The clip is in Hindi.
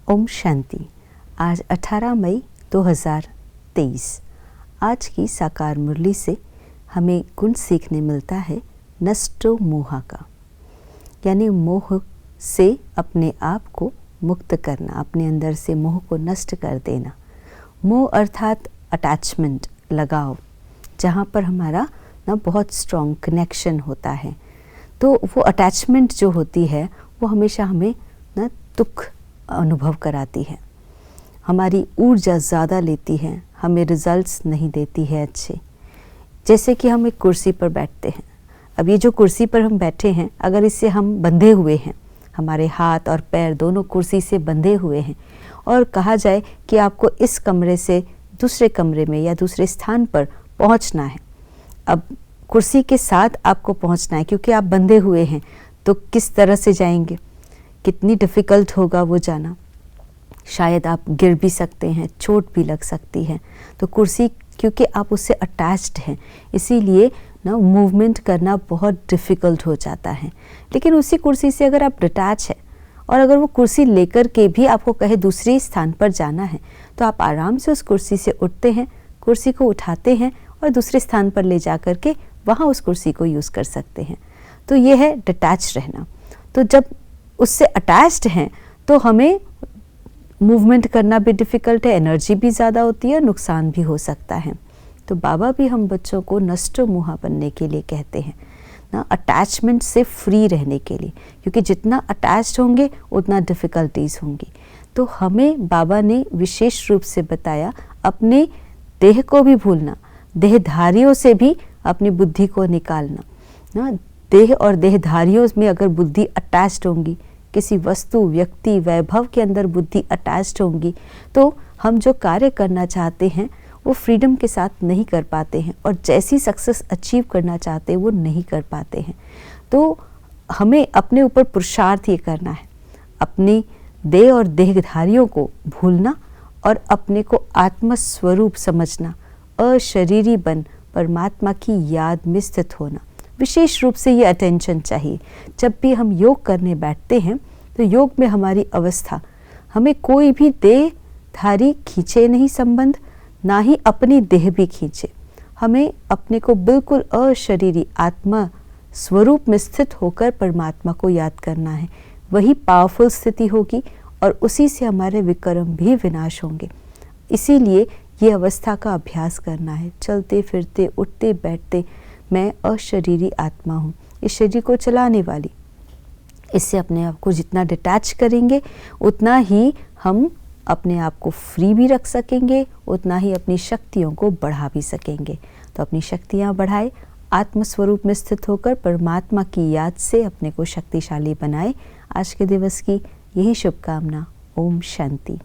ओम शांति। आज 18 मई 2023। आज की साकार मुरली से हमें गुण सीखने मिलता है नष्टो मोहा का, यानी मोह से अपने आप को मुक्त करना, अपने अंदर से मोह को नष्ट कर देना। मोह अर्थात अटैचमेंट, लगाव, जहाँ पर हमारा ना बहुत स्ट्रॉन्ग कनेक्शन होता है। तो वो अटैचमेंट जो होती है वो हमेशा हमें ना दुख अनुभव कराती है, हमारी ऊर्जा ज़्यादा लेती है, हमें रिजल्ट्स नहीं देती है अच्छे। जैसे कि हम एक कुर्सी पर बैठते हैं, अब ये जो कुर्सी पर हम बैठे हैं, अगर इससे हम बंधे हुए हैं, हमारे हाथ और पैर दोनों कुर्सी से बंधे हुए हैं, और कहा जाए कि आपको इस कमरे से दूसरे कमरे में या दूसरे स्थान पर पहुंचना है। अब कुर्सी के साथ आपको पहुंचना है क्योंकि आप बंधे हुए हैं, तो किस तरह से जाएंगे, कितनी डिफ़िकल्ट होगा वो जाना। शायद आप गिर भी सकते हैं, चोट भी लग सकती है। तो कुर्सी, क्योंकि आप उससे अटैच्ड हैं, इसीलिए ना मूवमेंट करना बहुत डिफ़िकल्ट हो जाता है। लेकिन उसी कुर्सी से अगर आप डिटैच है और अगर वो कुर्सी लेकर के भी आपको कहे दूसरे स्थान पर जाना है, तो आप आराम से उस कुर्सी से उठते हैं, कुर्सी को उठाते हैं और दूसरे स्थान पर ले जा कर के वहाँ उस कुर्सी को यूज़ कर सकते हैं। तो ये है डिटैच रहना। तो जब उससे अटैच्ड हैं तो हमें मूवमेंट करना भी डिफ़िकल्ट है, एनर्जी भी ज़्यादा होती है, नुकसान भी हो सकता है। तो बाबा भी हम बच्चों को नष्टो मोहा बनने के लिए कहते हैं ना, अटैचमेंट से फ्री रहने के लिए, क्योंकि जितना अटैच्ड होंगे उतना डिफ़िकल्टीज़ होंगी। तो हमें बाबा ने विशेष रूप से बताया अपने देह को भी भूलना, देहधारियों से भी अपनी बुद्धि को निकालना ना। देह और देहधारियों में अगर बुद्धि अटैच्ड होंगी, किसी वस्तु, व्यक्ति, वैभव के अंदर बुद्धि अटैच्ड होंगी, तो हम जो कार्य करना चाहते हैं वो फ्रीडम के साथ नहीं कर पाते हैं, और जैसी सक्सेस अचीव करना चाहते हैं वो नहीं कर पाते हैं। तो हमें अपने ऊपर पुरुषार्थ ये करना है, अपनी देह और देहधारियों को भूलना और अपने को आत्मस्वरूप समझना, अशरीरी बन परमात्मा की याद में स्थित होना। विशेष रूप से ये अटेंशन चाहिए। जब भी हम योग करने बैठते हैं तो योग में हमारी अवस्था, हमें कोई भी देहधारी खींचे नहीं संबंध, ना ही अपनी देह भी खींचे। हमें अपने को बिल्कुल अशरीरी आत्मा स्वरूप में स्थित होकर परमात्मा को याद करना है। वही पावरफुल स्थिति होगी और उसी से हमारे विकर्म भी विनाश होंगे। इसीलिए ये अवस्था का अभ्यास करना है। चलते फिरते, उठते बैठते मैं अशरीरी आत्मा हूँ, इस शरीर को चलाने वाली। इससे अपने आप को जितना डिटैच करेंगे उतना ही हम अपने आप को फ्री भी रख सकेंगे, उतना ही अपनी शक्तियों को बढ़ा भी सकेंगे। तो अपनी शक्तियाँ बढ़ाए, आत्मस्वरूप में स्थित होकर परमात्मा की याद से अपने को शक्तिशाली बनाए। आज के दिवस की यही शुभकामना। ओम शांति।